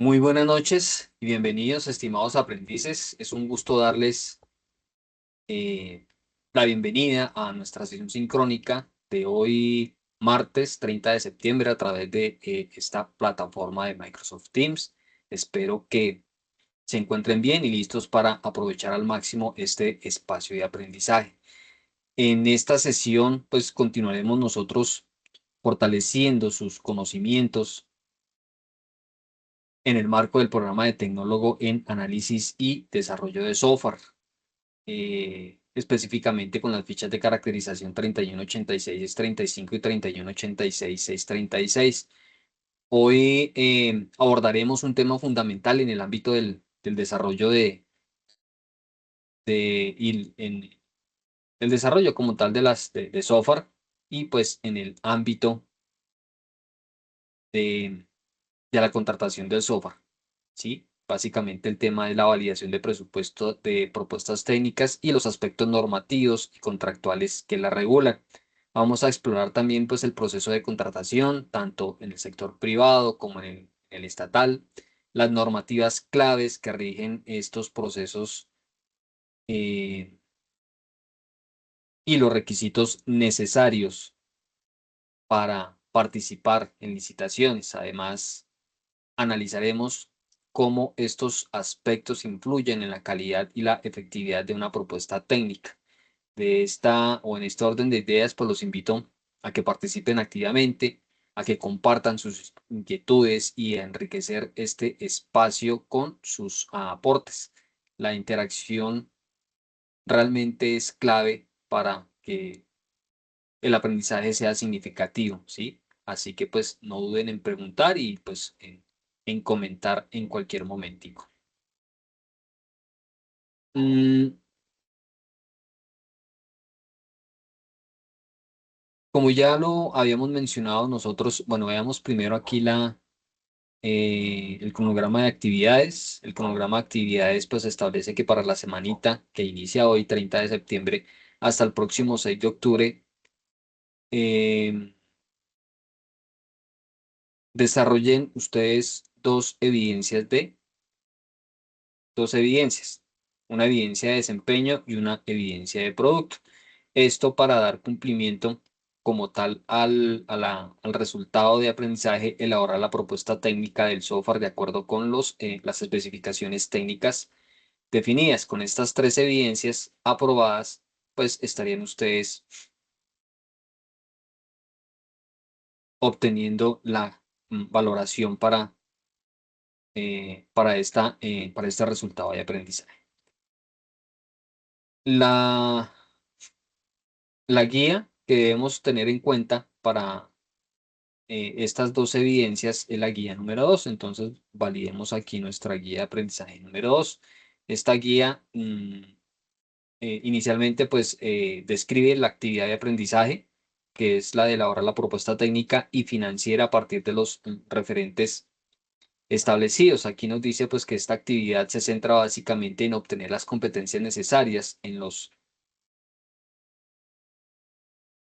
Muy buenas noches y bienvenidos, estimados aprendices. Es un gusto darles eh, la bienvenida a nuestra sesión sincrónica de hoy, martes 30 de septiembre, a través de esta plataforma de Microsoft Teams. Espero que se encuentren bien y listos para aprovechar al máximo este espacio de aprendizaje. En esta sesión, pues continuaremos nosotros fortaleciendo sus conocimientos en el marco del programa de tecnólogo en análisis y desarrollo de software, específicamente con las fichas de caracterización 3186, 35 y 3186, 636. Hoy abordaremos un tema fundamental en el ámbito del desarrollo en el desarrollo como tal de software y pues en el ámbito de, de la contratación del software. ¿Sí? Básicamente el tema de la validación de presupuesto de propuestas técnicas y los aspectos normativos y contractuales que la regulan. Vamos a explorar también pues el proceso de contratación, tanto en el sector privado como en el estatal, las normativas claves que rigen estos procesos eh, y los requisitos necesarios para participar en licitaciones. Además, analizaremos cómo estos aspectos influyen en la calidad y la efectividad de una propuesta técnica. De esta o en este orden de ideas, pues los invito a que participen activamente, a que compartan sus inquietudes y a enriquecer este espacio con sus aportes. La interacción realmente es clave para que el aprendizaje sea significativo, ¿sí? Así que pues no duden en preguntar y pues en comentar en cualquier momentico. Mm, Como ya lo habíamos mencionado nosotros, bueno, veamos primero aquí el cronograma de actividades. El cronograma de actividades pues establece que para la semanita que inicia hoy, 30 de septiembre, hasta el próximo 6 de octubre, eh, desarrollen ustedes dos evidencias, una evidencia de desempeño y una evidencia de producto. Esto para dar cumplimiento como tal al resultado de aprendizaje, elaborar la propuesta técnica del software de acuerdo con las especificaciones técnicas definidas. Con estas tres evidencias aprobadas, pues estarían ustedes obteniendo la valoración para este resultado de aprendizaje. La, la guía que debemos tener en cuenta para estas dos evidencias es la guía número 2. Entonces, validemos aquí nuestra guía de aprendizaje número 2. Esta guía inicialmente pues describe la actividad de aprendizaje, que es la de elaborar la propuesta técnica y financiera a partir de los referentes establecidos. Aquí nos dice pues que esta actividad se centra básicamente en obtener las competencias necesarias en los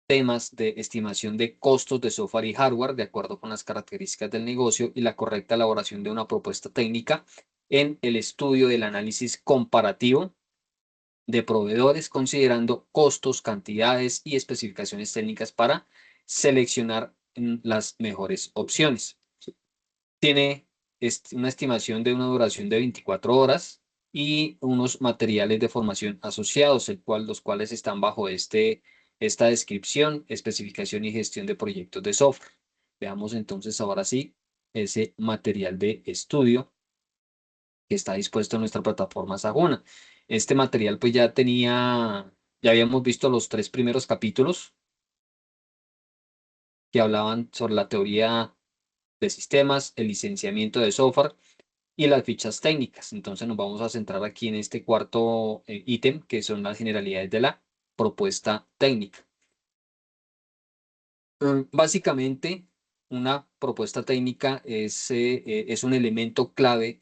temas de estimación de costos de software y hardware de acuerdo con las características del negocio y la correcta elaboración de una propuesta técnica en el estudio del análisis comparativo de proveedores, considerando costos, cantidades y especificaciones técnicas para seleccionar las mejores opciones. Tiene una estimación de una duración de 24 horas y unos materiales de formación asociados, los cuales están bajo esta descripción, especificación y gestión de proyectos de software. Veamos entonces ahora sí ese material de estudio que está dispuesto en nuestra plataforma Saguna. Este material pues ya habíamos visto los tres primeros capítulos que hablaban sobre la teoría de sistemas, el licenciamiento de software y las fichas técnicas. Entonces nos vamos a centrar aquí en este cuarto ítem, que son las generalidades de la propuesta técnica. Básicamente, una propuesta técnica es un elemento clave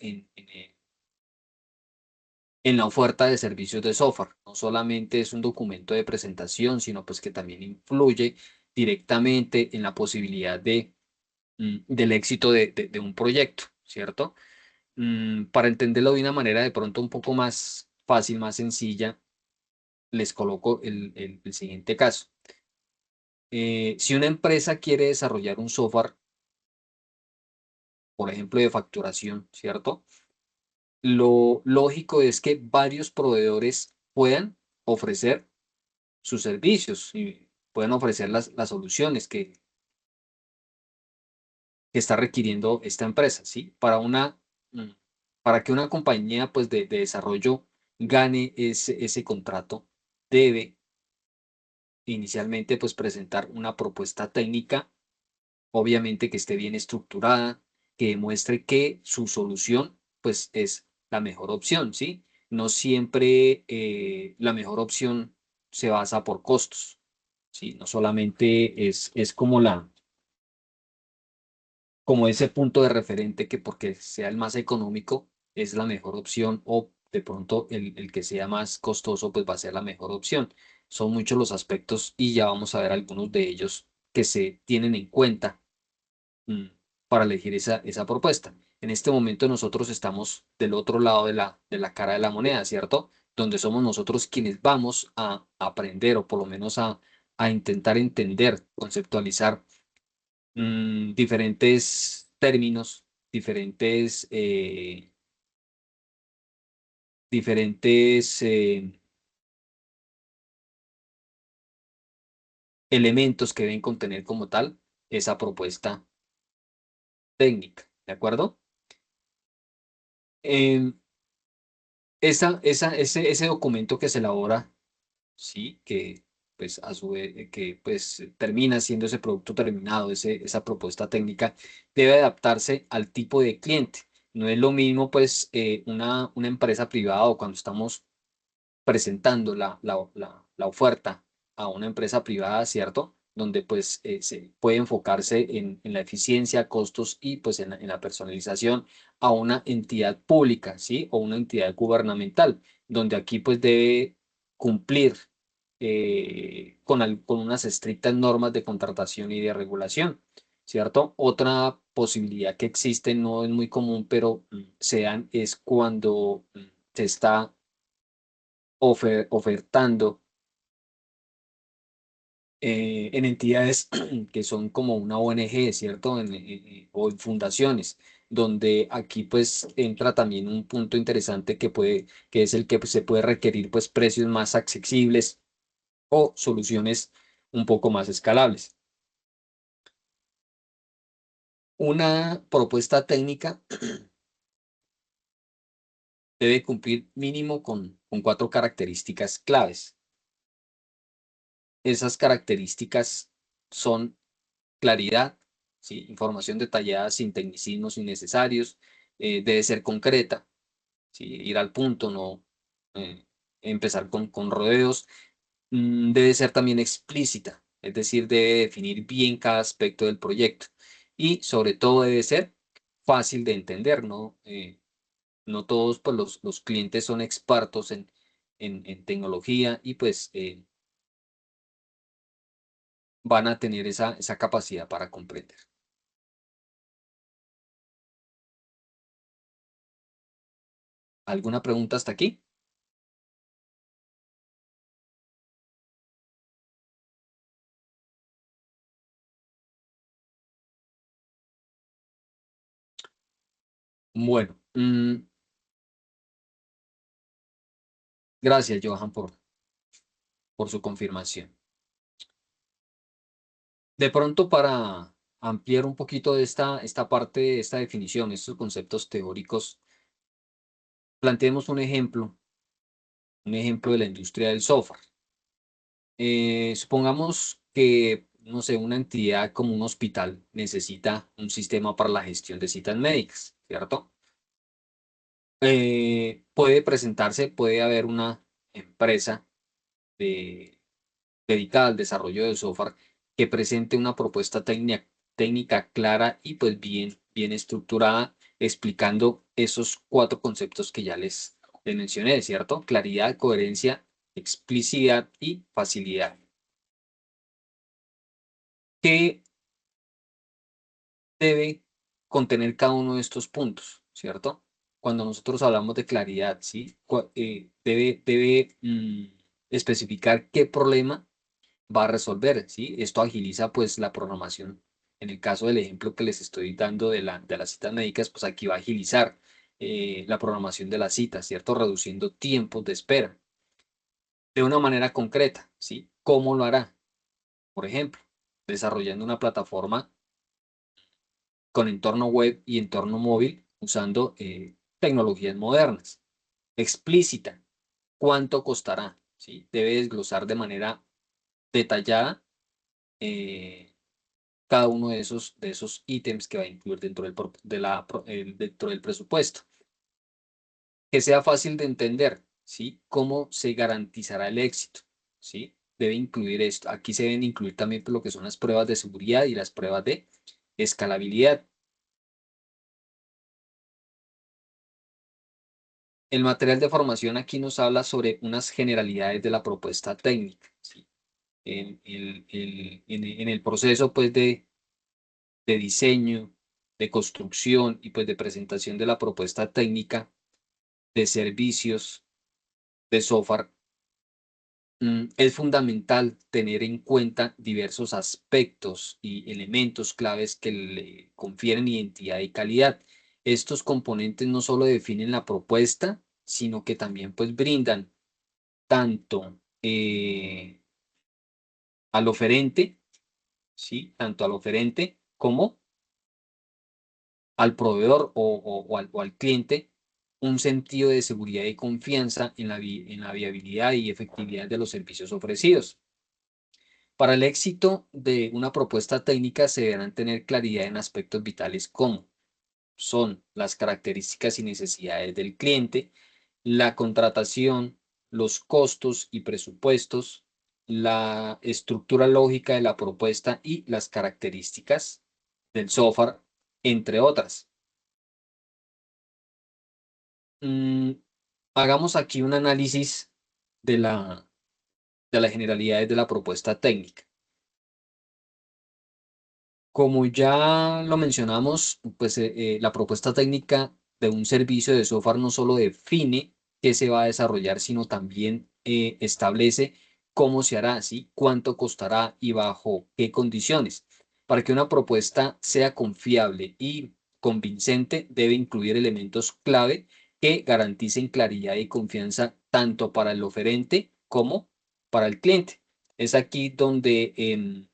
en la oferta de servicios de software. No solamente es un documento de presentación, sino pues que también influye directamente en la posibilidad del éxito de un proyecto, ¿cierto? Para entenderlo de una manera de pronto un poco más fácil, más sencilla, les coloco el siguiente caso. Si una empresa quiere desarrollar un software, por ejemplo, de facturación, ¿cierto? Lo lógico es que varios proveedores puedan ofrecer sus servicios y puedan ofrecer las soluciones que está requiriendo esta empresa, ¿sí? Mm, para que una compañía pues, de desarrollo gane ese contrato, debe inicialmente pues, presentar una propuesta técnica, obviamente que esté bien estructurada, que demuestre que su solución pues, es la mejor opción, ¿sí? No siempre la mejor opción se basa por costos, ¿sí? No solamente es como como ese punto de referente que porque sea el más económico es la mejor opción o de pronto el que sea más costoso pues va a ser la mejor opción. Son muchos los aspectos y ya vamos a ver algunos de ellos que se tienen en cuenta mm, para elegir esa propuesta. En este momento nosotros estamos del otro lado de la cara de la moneda, ¿cierto? Donde somos nosotros quienes vamos a aprender o por lo menos a intentar entender, conceptualizar diferentes términos, diferentes elementos que deben contener como tal esa propuesta técnica, ¿de acuerdo? Em, ese documento que se elabora, sí, que pues a su vez, que pues termina siendo ese producto terminado, esa propuesta técnica, debe adaptarse al tipo de cliente. No es lo mismo pues una empresa privada o cuando estamos presentando la oferta a una empresa privada, ¿cierto? Donde pues se puede enfocarse en la eficiencia, costos y pues en la personalización a una entidad pública, ¿sí? O una entidad gubernamental, donde aquí pues debe cumplir con unas estrictas normas de contratación y de regulación, ¿cierto? Otra posibilidad que existe, no es muy común, pero se dan, es cuando se está ofertando en entidades que son como una ONG, ¿cierto? O en fundaciones, donde aquí pues entra también un punto interesante que es el que pues, se puede requerir pues precios más accesibles o soluciones un poco más escalables. Una propuesta técnica debe cumplir mínimo con cuatro características claves. Esas características son claridad, ¿sí? Información detallada sin tecnicismos innecesarios, debe ser concreta, ¿sí? Ir al punto, no empezar con rodeos. Debe ser también explícita, es decir, debe definir bien cada aspecto del proyecto y sobre todo debe ser fácil de entender, ¿no? No todos pues, los clientes son expertos en tecnología y pues van a tener esa capacidad para comprender. ¿Alguna pregunta hasta aquí? Bueno, gracias, Johan, por su confirmación. De pronto, para ampliar un poquito de esta parte, de esta definición, estos conceptos teóricos, planteemos un ejemplo de la industria del software. Supongamos que, no sé, una entidad como un hospital necesita un sistema para la gestión de citas médicas, ¿cierto? Puede haber una empresa de dedicada al desarrollo de software que presente una propuesta técnica clara y pues bien estructurada, explicando esos cuatro conceptos que ya les mencioné, ¿cierto? Claridad, coherencia, explicidad y facilidad. ¿Qué debe contener cada uno de estos puntos, ¿cierto? cuando nosotros hablamos de claridad, ¿sí? Debe especificar qué problema va a resolver, ¿sí? Esto agiliza pues la programación. En el caso del ejemplo que les estoy dando de las citas médicas, pues aquí va a agilizar la programación de las citas, ¿cierto? Reduciendo tiempos de espera de una manera concreta, ¿sí? ¿Cómo lo hará? Por ejemplo, desarrollando una plataforma con entorno web y entorno móvil usando tecnologías modernas. Explícita, ¿cuánto costará? ¿Sí? Debe desglosar de manera detallada eh, cada uno de esos ítems que va a incluir dentro dentro del presupuesto. Que sea fácil de entender, ¿sí? ¿Cómo se garantizará el éxito? ¿Sí? Debe incluir esto. Aquí se deben incluir también lo que son las pruebas de seguridad y las pruebas de escalabilidad. El material de formación aquí nos habla sobre unas generalidades de la propuesta técnica, ¿sí? En el proceso pues de diseño, de construcción y pues de presentación de la propuesta técnica de servicios de software, es fundamental tener en cuenta diversos aspectos y elementos claves que le confieren identidad y calidad. Estos componentes no solo definen la propuesta, sino que también pues brindan tanto al oferente, ¿sí? Tanto al oferente como al proveedor o al cliente un sentido de seguridad y confianza en en la viabilidad y efectividad de los servicios ofrecidos. Para el éxito de una propuesta técnica se deberán tener claridad en aspectos vitales como son las características y necesidades del cliente, la contratación, los costos y presupuestos, la estructura lógica de la propuesta y las características del software, entre otras. Mm, hagamos aquí un análisis de de las generalidades de la propuesta técnica. Como ya lo mencionamos, pues la propuesta técnica de un servicio de software no solo define qué se va a desarrollar, sino también establece cómo se hará, ¿sí? Cuánto costará y bajo qué condiciones. Para que una propuesta sea confiable y convincente, debe incluir elementos clave que garanticen claridad y confianza tanto para el oferente como para el cliente. Es aquí donde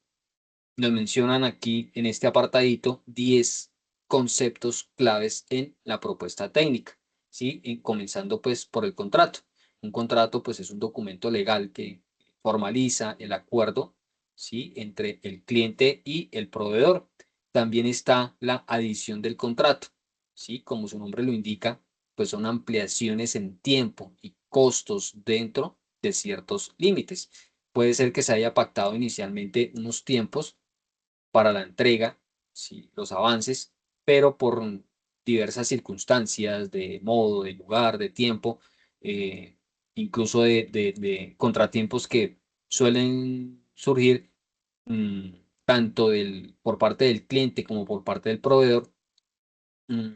nos mencionan aquí en este apartadito 10 conceptos claves en la propuesta técnica, ¿sí? Y comenzando pues por el contrato. Un contrato pues es un documento legal que formaliza el acuerdo, ¿sí? Entre el cliente y el proveedor. También está la adición del contrato, ¿sí? Como su nombre lo indica, pues son ampliaciones en tiempo y costos dentro de ciertos límites. Puede ser que se haya pactado inicialmente unos tiempos para la entrega, sí, los avances, pero por diversas circunstancias de modo, de lugar, de tiempo, eh, incluso de contratiempos que suelen surgir mm, tanto por parte del cliente como por parte del proveedor, mm,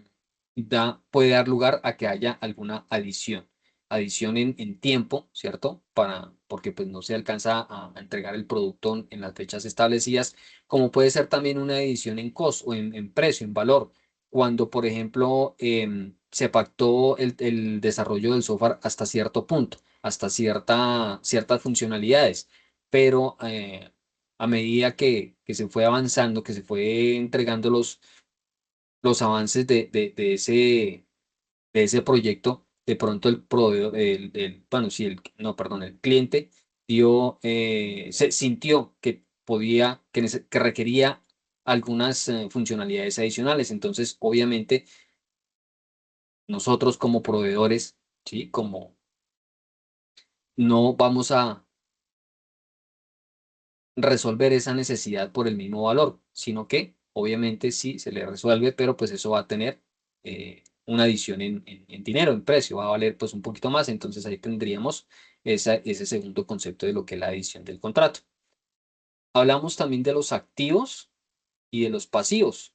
puede dar lugar a que haya alguna adición. Adición en tiempo, ¿cierto? Porque pues no se alcanza a entregar el producto en las fechas establecidas, como puede ser también una adición en costo o en precio, en valor. Cuando, por ejemplo, se pactó el desarrollo del software hasta cierto punto, hasta ciertas funcionalidades, pero a medida que se fue avanzando, que se fue entregando los avances de ese proyecto, de pronto el proveedor, bueno, sí, no, perdón, el cliente se sintió que que requería algunas funcionalidades adicionales. Entonces, obviamente, nosotros como proveedores, ¿sí? Como no vamos a resolver esa necesidad por el mismo valor, sino que obviamente sí se le resuelve, pero pues eso va a tener una adición en dinero, en precio, va a valer pues un poquito más, entonces ahí tendríamos ese segundo concepto de lo que es la adición del contrato. Hablamos también de los activos y de los pasivos,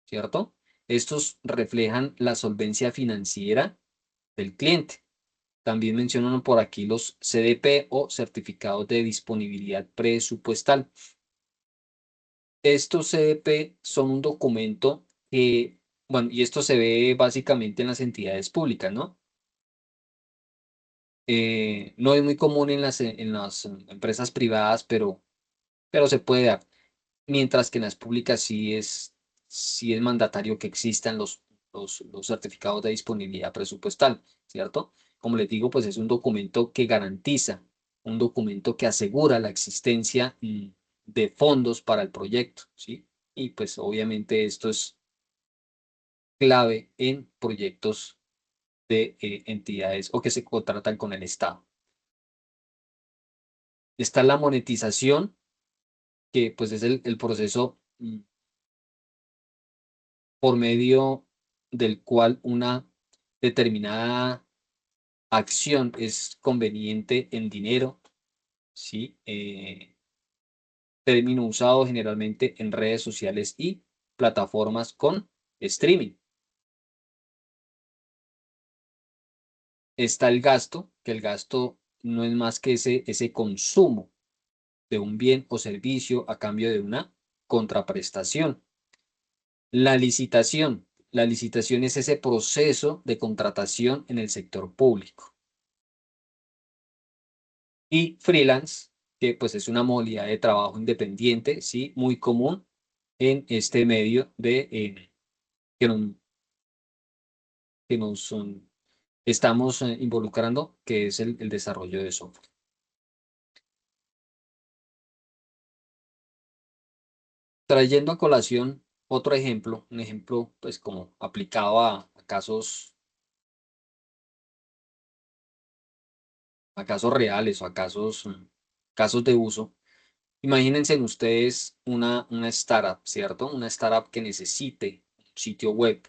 ¿cierto? Estos reflejan la solvencia financiera del cliente. También mencionan por aquí los CDP o certificados de disponibilidad presupuestal. Estos CDP son un documento que, bueno, y esto se ve básicamente en las entidades públicas, ¿no? No es muy común en las empresas privadas, pero se puede dar. Mientras que en las públicas sí es mandatario que existan los certificados de disponibilidad presupuestal, ¿cierto? Como les digo, pues es un documento que garantiza, un documento que asegura la existencia de fondos para el proyecto, ¿sí? Y pues obviamente esto es clave en proyectos de entidades o que se contratan con el Estado. Está la monetización, que pues es el proceso por medio del cual una determinada acción es conveniente en dinero, ¿sí? Término usado generalmente en redes sociales y plataformas con streaming. Está el gasto, que el gasto no es más que ese consumo de un bien o servicio a cambio de una contraprestación. La licitación. La licitación es ese proceso de contratación en el sector público. Y freelance, que pues es una modalidad de trabajo independiente, ¿sí? Muy común en este medio que nos, estamos involucrando, que es el desarrollo de software. Trayendo a colación otro ejemplo, un ejemplo pues como aplicado a casos reales o casos de uso. Imagínense en ustedes una startup, ¿cierto? Una startup que necesite un sitio web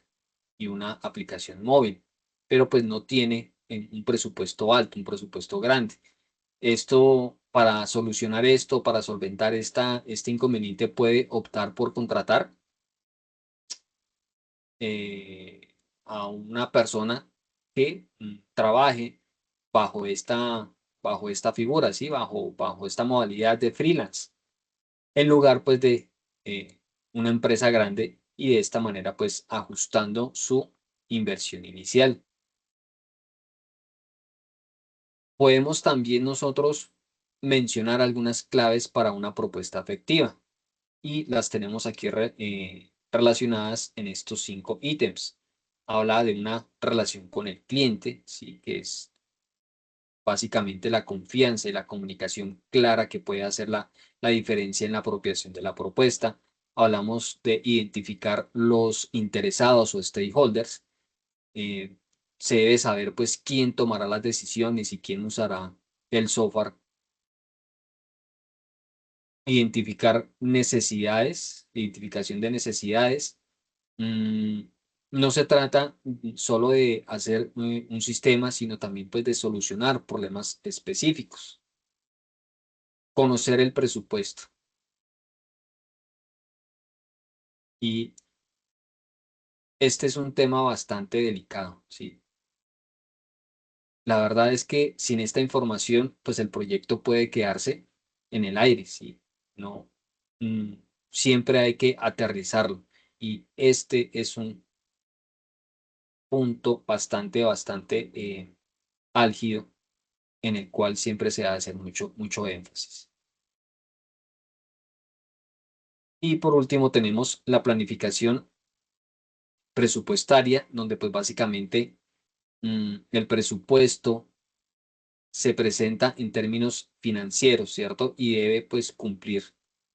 y una aplicación móvil, pero pues no tiene un presupuesto alto, un presupuesto grande. Para solucionar esto, para solventar este inconveniente, puede optar por contratar eh, a una persona que trabaje bajo esta figura, ¿sí? Bajo esta modalidad de freelance, en lugar pues de una empresa grande y de esta manera pues ajustando su inversión inicial. Podemos también nosotros mencionar algunas claves para una propuesta efectiva y las tenemos aquí relacionadas en estos 5 ítems. Habla de una relación con el cliente, ¿sí? Que es básicamente la confianza y la comunicación clara que puede hacer la diferencia en la apropiación de la propuesta. Hablamos de identificar los interesados o stakeholders. eh, Se debe saber pues quién tomará las decisiones y quién usará el software. Identificación de necesidades. Mm, no se trata solo de hacer un sistema, sino también pues de solucionar problemas específicos. Conocer el presupuesto. Y este es un tema bastante delicado, ¿sí? La verdad es que sin esta información, pues el proyecto puede quedarse en el aire, ¿sí? No, mm, siempre hay que aterrizarlo. Y este es un punto bastante álgido en el cual siempre se hace mucho énfasis. Y por último tenemos la planificación presupuestaria, donde pues básicamente el presupuesto se presenta en términos financieros, ¿cierto? Y debe pues cumplir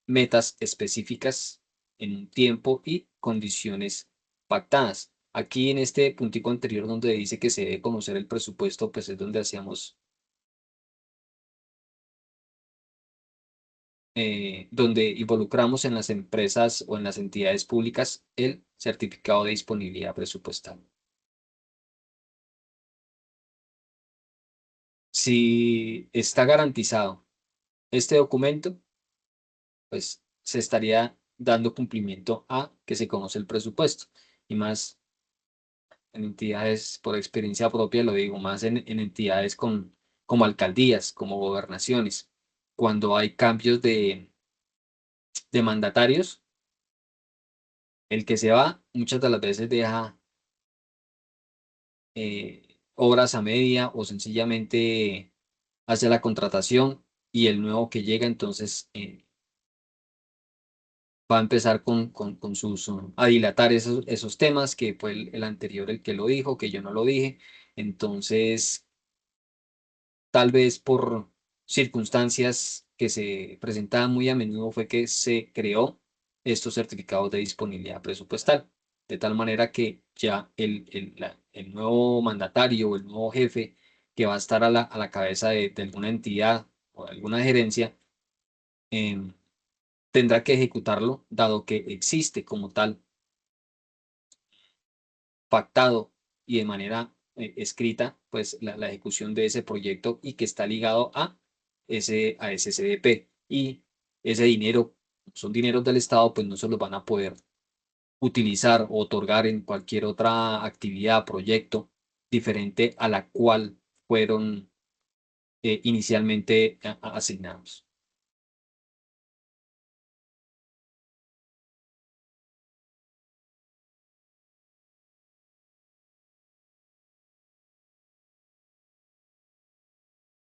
metas específicas en un tiempo y condiciones pactadas. Aquí en este puntico anterior donde dice que se debe conocer el presupuesto, pues es donde donde involucramos en las empresas o en las entidades públicas el certificado de disponibilidad presupuestal. Si está garantizado este documento, pues se estaría dando cumplimiento a que se conoce el presupuesto. y más en entidades, por experiencia propia lo digo, más en entidades como alcaldías, como gobernaciones, cuando hay cambios de mandatarios, el que se va muchas de las veces deja obras a media o sencillamente hace la contratación y el nuevo que llega entonces va a empezar con sus, a dilatar esos temas que fue el anterior el que lo dijo, que yo no lo dije. Entonces, tal vez por circunstancias que se presentaban muy a menudo fue que se creó estos certificados de disponibilidad presupuestal, de tal manera que ya el nuevo mandatario o el nuevo jefe que va a estar a la cabeza de alguna entidad o de alguna gerencia, em, tendrá que ejecutarlo, dado que existe como tal pactado y de manera escrita, pues la ejecución de ese proyecto y que está ligado a ese CDP. Y ese dinero, son dineros del Estado, pues no se los van a poder utilizar o otorgar en cualquier otra actividad, proyecto diferente a la cual fueron inicialmente asignados.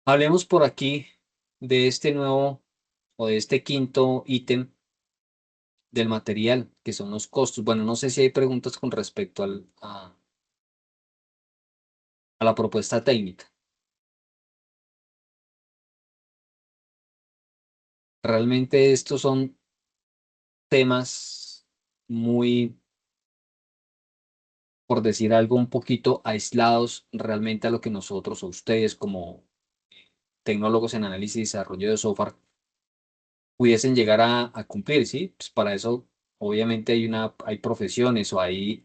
Hablemos por aquí de este nuevo o de este quinto ítem del material, que son los costos. Bueno, no sé si hay preguntas con respecto a la propuesta técnica. Realmente estos son temas muy, por decir algo, un poquito aislados realmente a lo que nosotros o ustedes como tecnólogos en análisis y desarrollo de software pudiesen llegar a cumplir, ¿sí? Pues para eso obviamente hay profesiones o hay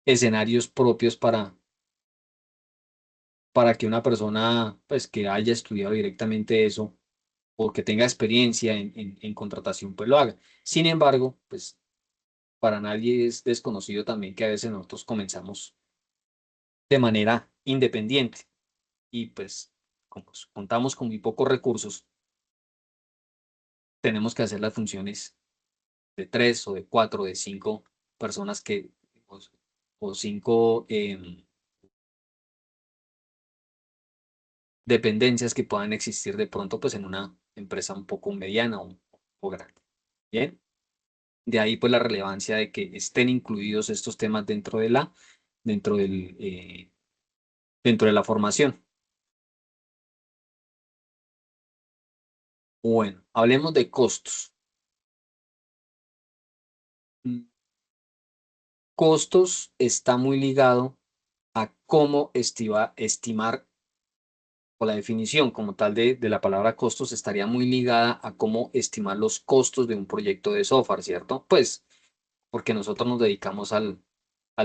escenarios propios para que una persona pues que haya estudiado directamente eso o que tenga experiencia en contratación, pues lo haga. Sin embargo, pues para nadie es desconocido también que a veces nosotros comenzamos de manera independiente y pues como contamos con muy pocos recursos, tenemos que hacer las funciones de tres o de cuatro o de cinco personas o, o cinco dependencias que puedan existir de pronto pues en una empresa un poco mediana o grande. Bien. De ahí pues la relevancia de que estén incluidos estos temas dentro dentro de la formación. Bueno, hablemos de costos. Mm, Costos está muy ligado a cómo estimar, o la definición como tal de la palabra costos estaría muy ligada a cómo estimar los costos de un proyecto de software, ¿cierto? Pues porque nosotros nos dedicamos al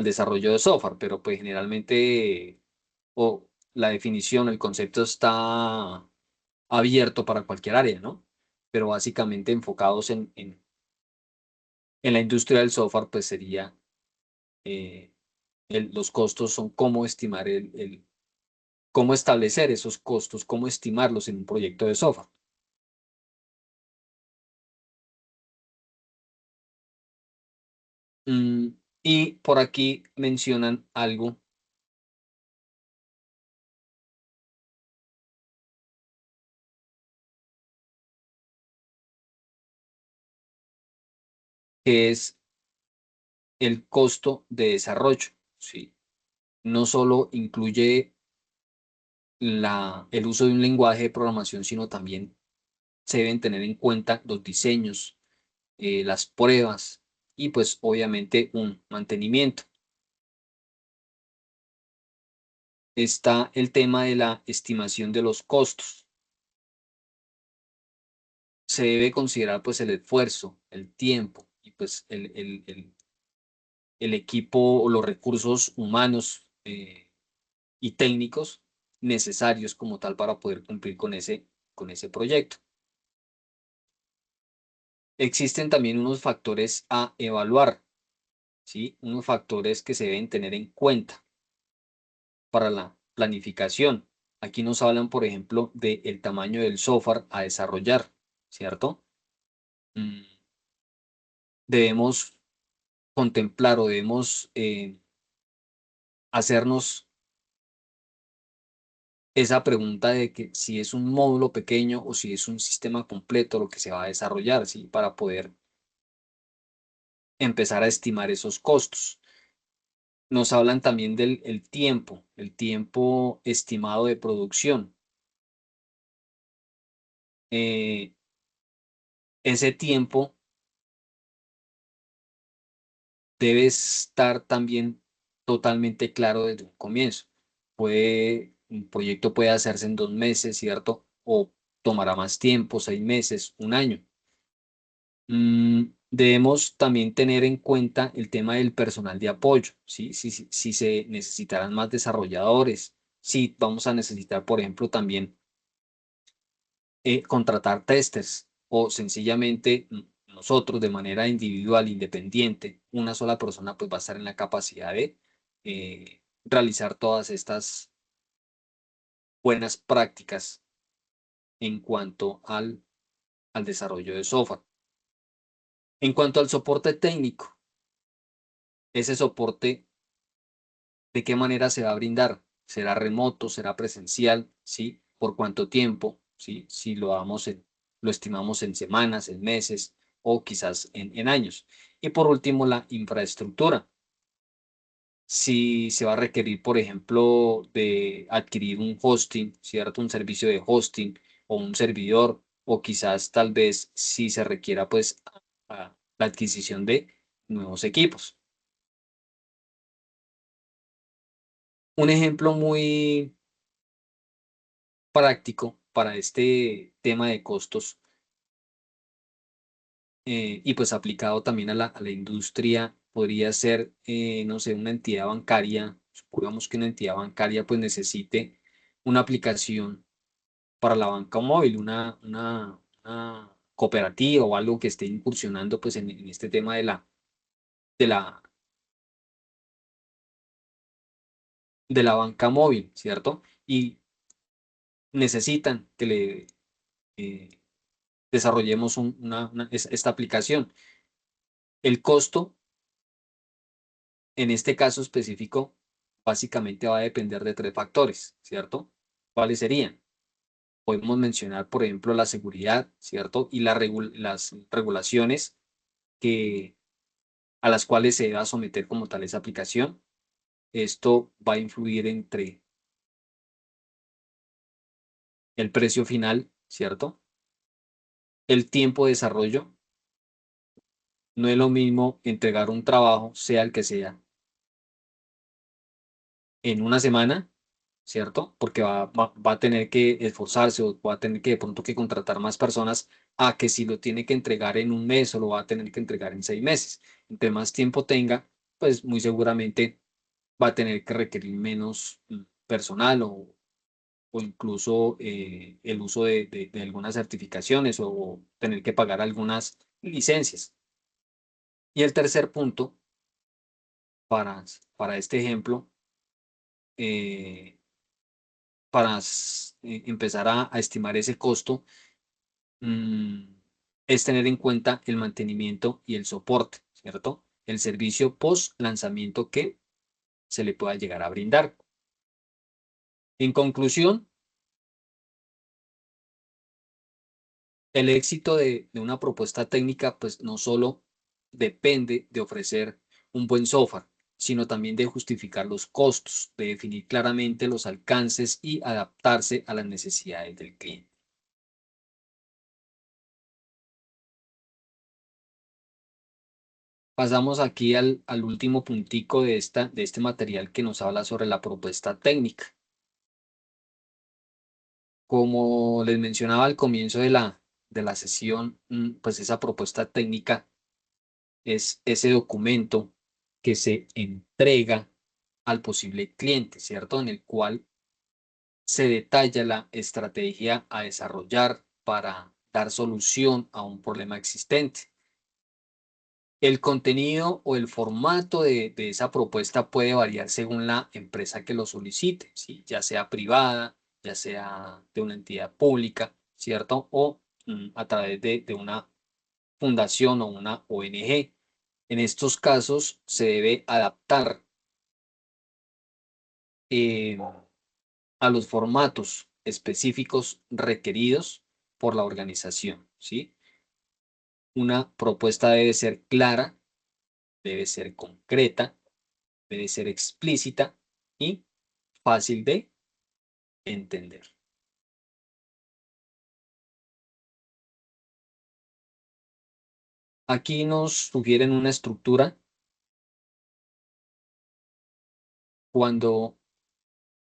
desarrollo de software, pero pues generalmente o la definición, el concepto está abierto para cualquier área, ¿no? Pero básicamente enfocados en la industria del software, pues sería eh, los costos son cómo estimar cómo establecer esos costos, cómo estimarlos en un proyecto de software. Mm, y por aquí mencionan algo que es el costo de desarrollo, ¿sí? No solo incluye el uso de un lenguaje de programación, sino también se deben tener en cuenta los diseños, las pruebas y pues obviamente un mantenimiento. Está el tema de la estimación de los costos. Se debe considerar pues el esfuerzo, el tiempo y pues el equipo o los recursos humanos y técnicos necesarios como tal para poder cumplir con ese proyecto. Existen también unos factores a evaluar. ¿sí? Unos factores que se deben tener en cuenta para la planificación. Aquí nos hablan, por ejemplo, del tamaño del software a desarrollar, ¿cierto? Mm, Debemos contemplar o debemos hacernos esa pregunta de que si es un módulo pequeño o si es un sistema completo lo que se va a desarrollar, ¿sí? Para poder empezar a estimar esos costos. Nos hablan también del el tiempo estimado de producción. Eh, Ese tiempo debe estar también totalmente claro desde un comienzo. Un proyecto puede hacerse en 2 meses, ¿cierto? O tomará más tiempo, 6 meses, un año. Debemos también tener en cuenta el tema del personal de apoyo, ¿sí? Si se necesitarán más desarrolladores, si vamos a necesitar, por ejemplo, también contratar testers o sencillamente nosotros de manera individual, independiente, una sola persona pues va a estar en la capacidad de realizar todas estas buenas prácticas en cuanto al desarrollo de software. En cuanto al soporte técnico, ese soporte, ¿de qué manera se va a brindar? ¿Será remoto? ¿Será presencial? ¿Sí? ¿Por cuánto tiempo? ¿Sí? Si lo estimamos en semanas, en meses o quizás en años. Y por último, la infraestructura. Si se va a requerir, por ejemplo, de adquirir un hosting, ¿cierto? Un servicio de hosting o un servidor, o quizás tal vez si se requiera, pues, la adquisición de nuevos equipos. Un ejemplo muy práctico para este tema de costos y pues aplicado también a la industria podría ser, no sé, una entidad bancaria. Supongamos que una entidad bancaria pues necesite una aplicación para la banca móvil, una cooperativa o algo que esté incursionando pues en este tema de la, de la banca móvil, ¿cierto? Y necesitan que le desarrollemos esta aplicación. El costo en este caso específico, básicamente va a depender de tres factores, ¿cierto? ¿Cuáles serían? Podemos mencionar, por ejemplo, la seguridad, ¿cierto? Y las regulaciones que, a las cuales se va a someter como tal esa aplicación. Esto va a influir entre el precio final, ¿cierto? El tiempo de desarrollo. No es lo mismo entregar un trabajo, sea el que sea, en una semana, ¿cierto? Porque va a tener que esforzarse o va a tener que de pronto que contratar más personas a que si lo tiene que entregar en un mes o lo va a tener que entregar en 6 meses. Entre más tiempo tenga, pues muy seguramente va a tener que requerir menos personal o incluso el uso de algunas certificaciones o tener que pagar algunas licencias. Y el tercer punto para este ejemplo, eh, empezar a estimar ese costo, mm, es tener en cuenta el mantenimiento y el soporte, ¿cierto? El servicio post lanzamiento que se le pueda llegar a brindar. En conclusión, el éxito de una propuesta técnica, pues no solo depende de ofrecer un buen software, sino también de justificar los costos, de definir claramente los alcances y adaptarse a las necesidades del cliente. Pasamos aquí al último puntico de este material que nos habla sobre la propuesta técnica. Como les mencionaba al comienzo de la sesión, pues esa propuesta técnica es ese documento que se entrega al posible cliente, ¿cierto? En el cual se detalla la estrategia a desarrollar para dar solución a un problema existente. El contenido o el formato de esa propuesta puede variar según la empresa que lo solicite, ¿sí? Ya sea privada, ya sea de una entidad pública, ¿cierto? O a través de una fundación o una ONG. En estos casos se debe adaptar eh, a los formatos específicos requeridos por la organización, ¿sí? Una propuesta debe ser clara, debe ser concreta, debe ser explícita y fácil de entender. Aquí nos sugieren una estructura cuando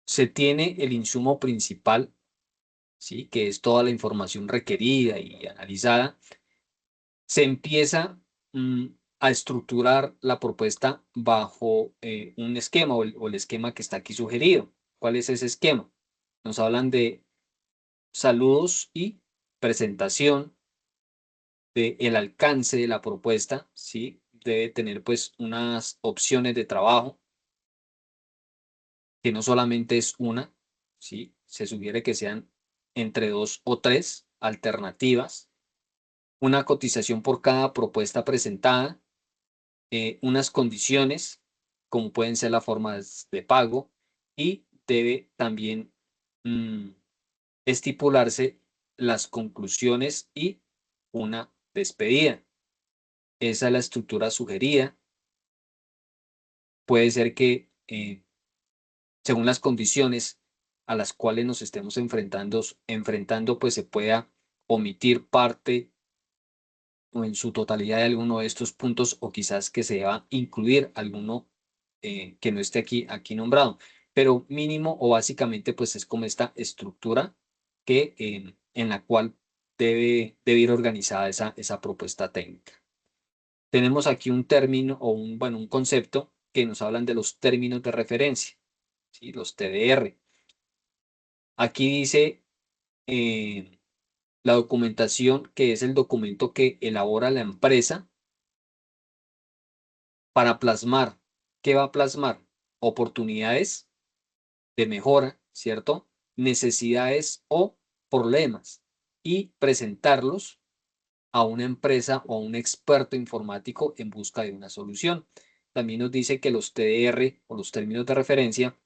se tiene el insumo principal, ¿sí? Que es toda la información requerida y analizada. Se empieza a estructurar la propuesta bajo un esquema o el esquema que está aquí sugerido. ¿Cuál es ese esquema? Nos hablan de saludos y presentación, de el alcance de la propuesta, ¿sí? Debe tener pues unas opciones de trabajo, que no solamente es una, ¿sí? Se sugiere que sean entre dos o tres alternativas, una cotización por cada propuesta presentada, unas condiciones, como pueden ser las formas de pago, y debe también mm, estipularse las conclusiones y una despedida. Esa es la estructura sugerida. Puede ser que, según las condiciones a las cuales nos estemos enfrentando, pues se pueda omitir parte o en su totalidad de alguno de estos puntos, o quizás que se deba incluir alguno que no esté aquí nombrado. Pero mínimo o básicamente, pues es como esta estructura en la cual debe ir organizada esa propuesta técnica. Tenemos aquí un término o bueno, un concepto que nos hablan de los términos de referencia, ¿sí? Los TDR. Aquí dice eh, la documentación, que es el documento que elabora la empresa para plasmar. ¿Qué va a plasmar? Oportunidades de mejora, ¿cierto? Necesidades o problemas, y presentarlos a una empresa o a un experto informático en busca de una solución. También nos dice que los TDR o los términos de referencia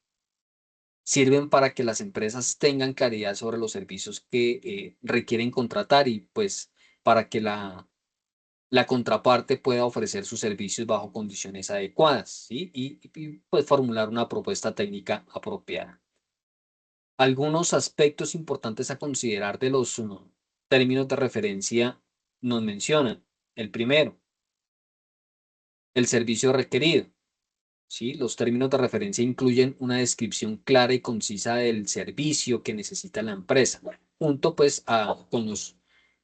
sirven para que las empresas tengan claridad sobre los servicios que requieren contratar, y pues para que la contraparte pueda ofrecer sus servicios bajo condiciones adecuadas, ¿sí? Pues formular una propuesta técnica apropiada. Algunos aspectos importantes a considerar de los términos de referencia nos mencionan. El primero, el servicio requerido. ¿Sí? Los términos de referencia incluyen una descripción clara y concisa del servicio que necesita la empresa, junto pues con los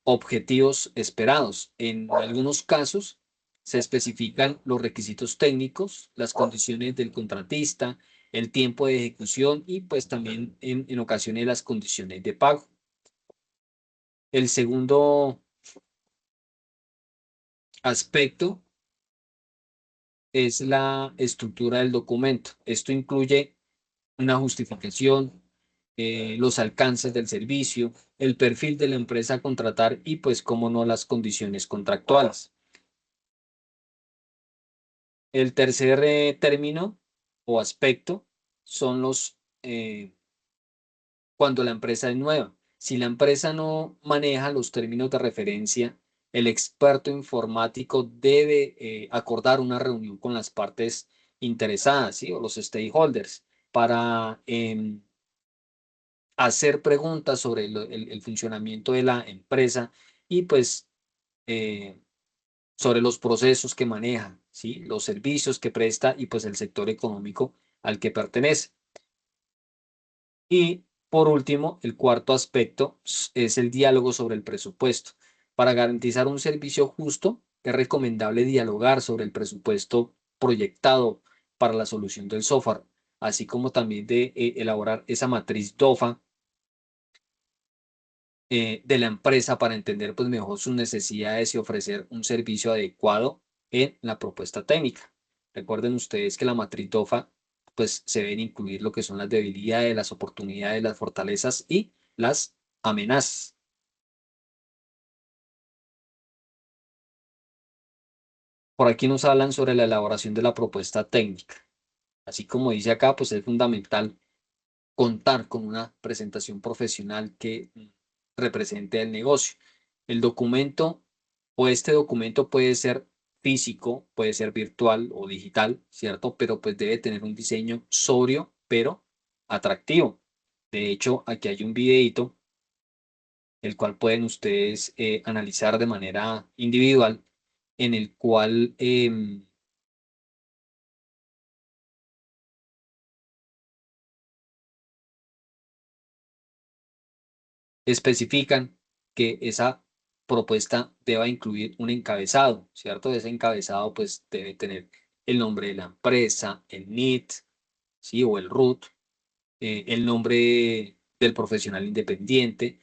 objetivos esperados. En algunos casos se especifican los requisitos técnicos, las condiciones del contratista, el tiempo de ejecución y pues también en ocasiones las condiciones de pago. El segundo aspecto es la estructura del documento. Esto incluye una justificación, los alcances del servicio, el perfil de la empresa a contratar y pues, cómo no, las condiciones contractuales. El tercer término o aspecto son cuando la empresa es nueva. Si la empresa no maneja los términos de referencia, el experto informático debe acordar una reunión con las partes interesadas, ¿sí? O los stakeholders para hacer preguntas sobre el funcionamiento de la empresa y pues eh, sobre los procesos que maneja, ¿sí? Los servicios que presta y pues el sector económico al que pertenece. Y por último, el cuarto aspecto es el diálogo sobre el presupuesto. Para garantizar un servicio justo, es recomendable dialogar sobre el presupuesto proyectado para la solución del software, así como también de elaborar esa matriz DOFA de la empresa para entender pues mejor sus necesidades y ofrecer un servicio adecuado en la propuesta técnica. Recuerden ustedes que la matriz DOFA, pues se deben incluir lo que son las debilidades, las oportunidades, las fortalezas y las amenazas. Por aquí nos hablan sobre la elaboración de la propuesta técnica. Así como dice acá, pues es fundamental contar con una presentación profesional que represente el negocio. El documento o este documento puede ser físico, puede ser virtual o digital, ¿cierto? Pero pues debe tener un diseño sobrio, pero atractivo. De hecho, aquí hay un videito, el cual pueden ustedes analizar de manera individual, en el cual especifican que esa propuesta deba incluir un encabezado, ¿cierto? Ese encabezado pues debe tener el nombre de la empresa, el NIT, ¿sí? O el RUT, el nombre del profesional independiente,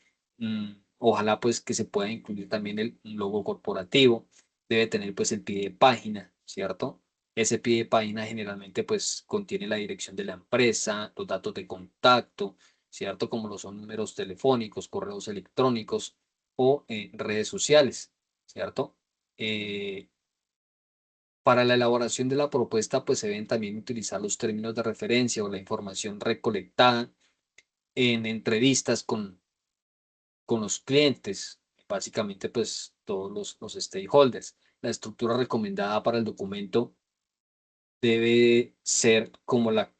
ojalá pues que se pueda incluir también un logo corporativo, debe tener pues el pie de página, ¿cierto? Ese pie de página generalmente pues contiene la dirección de la empresa, los datos de contacto, ¿cierto? Como lo son números telefónicos, correos electrónicos o redes sociales, ¿cierto? Eh, para la elaboración de la propuesta, pues se deben también utilizar los términos de referencia o la información recolectada en entrevistas con los clientes, básicamente pues todos los stakeholders. La estructura recomendada para el documento debe ser como la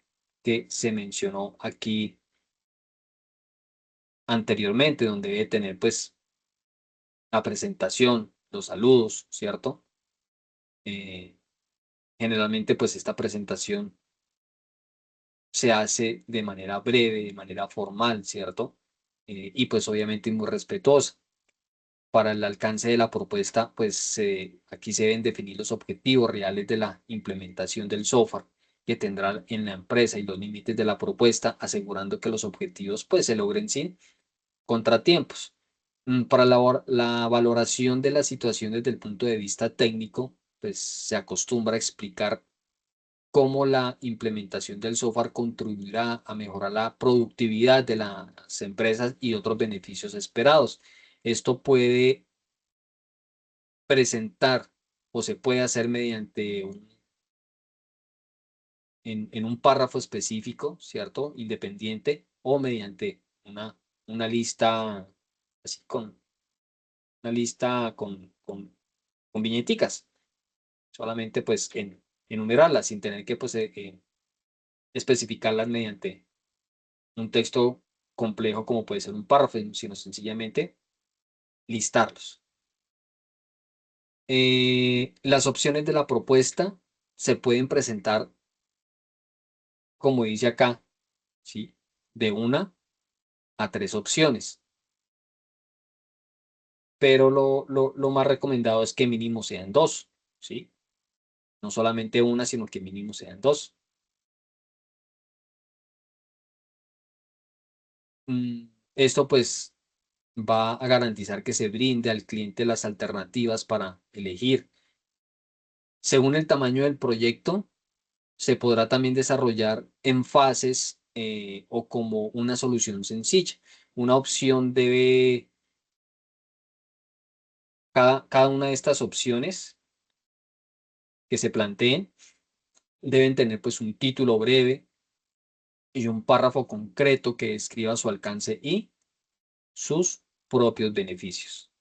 que se mencionó aquí anteriormente, donde debe tener pues la presentación, los saludos, ¿cierto? Eh, generalmente pues esta presentación se hace de manera breve, de manera formal, ¿cierto? Y pues obviamente muy respetuosa. Para el alcance de la propuesta, pues aquí se deben definir los objetivos reales de la implementación del software que tendrá en la empresa y los límites de la propuesta, asegurando que los objetivos pues se logren sin contratiempos. Para la valoración de la situación desde el punto de vista técnico, pues se acostumbra a explicar cómo la implementación del software contribuirá a mejorar la productividad de las empresas y otros beneficios esperados. Esto puede presentar o se puede hacer mediante en un párrafo específico, ¿cierto? Independiente o mediante una lista así una lista con viñeticas, solamente pues enumerarlas sin tener que pues especificarlas mediante un texto complejo como puede ser un párrafo, sino sencillamente listarlos. Las opciones de la propuesta se pueden presentar, como dice acá, ¿sí? De una a tres opciones, pero lo más recomendado es que mínimo sean dos, ¿sí? No solamente una, sino que mínimo sean dos. Esto pues va a garantizar que se brinde al cliente las alternativas para elegir. Según el tamaño del proyecto, se podrá también desarrollar en fases o como una solución sencilla. Una opción debe, cada una de estas opciones que se planteen deben tener pues un título breve y un párrafo concreto que describa su alcance y sus propios beneficios.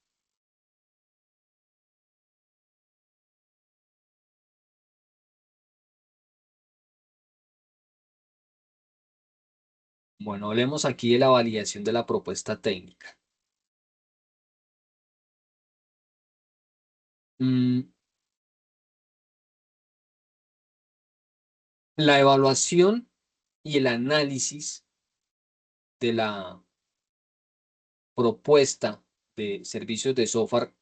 Bueno, hablemos aquí de la validación de la propuesta técnica. Mm, la evaluación y el análisis de la propuesta de servicios de software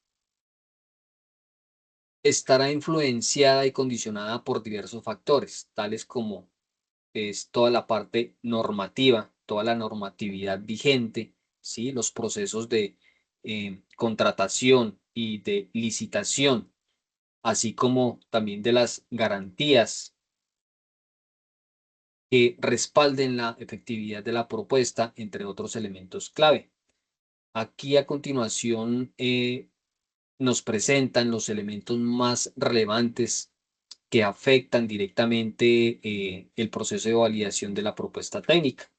estará influenciada y condicionada por diversos factores, tales como es toda la parte normativa, toda la normatividad vigente, ¿sí? Los procesos de contratación y de licitación, así como también de las garantías que respalden la efectividad de la propuesta, entre otros elementos clave. Aquí a continuación nos presentan los elementos más relevantes que afectan directamente el proceso de validación de la propuesta técnica.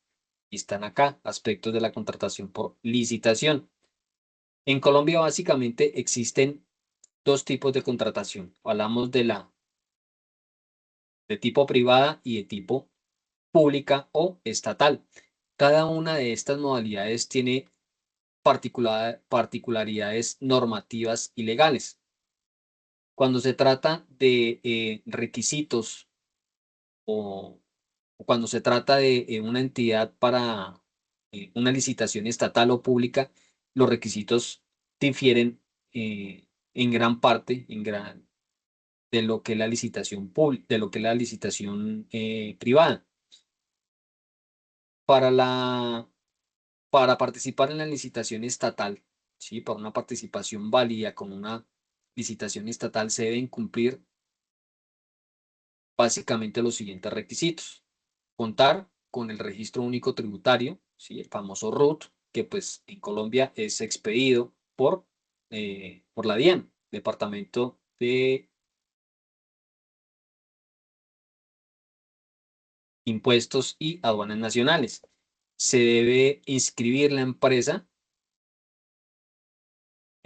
Y están acá aspectos de la contratación por licitación. En Colombia básicamente existen dos tipos de contratación. Hablamos de tipo privada y de tipo pública o estatal. Cada una de estas modalidades tiene particularidades normativas y legales. Cuando se trata de requisitos o, o cuando se trata de una entidad para una licitación estatal o pública, los requisitos difieren en gran parte, de lo que es la licitación pública, de lo que es la licitación privada. Para para participar en la licitación estatal, ¿sí? Para una participación válida con una licitación estatal se deben cumplir básicamente los siguientes requisitos. Contar con el registro único tributario, ¿sí? El famoso RUT, que pues en Colombia es expedido por la DIAN, Departamento de Impuestos y Aduanas Nacionales. Se debe inscribir la empresa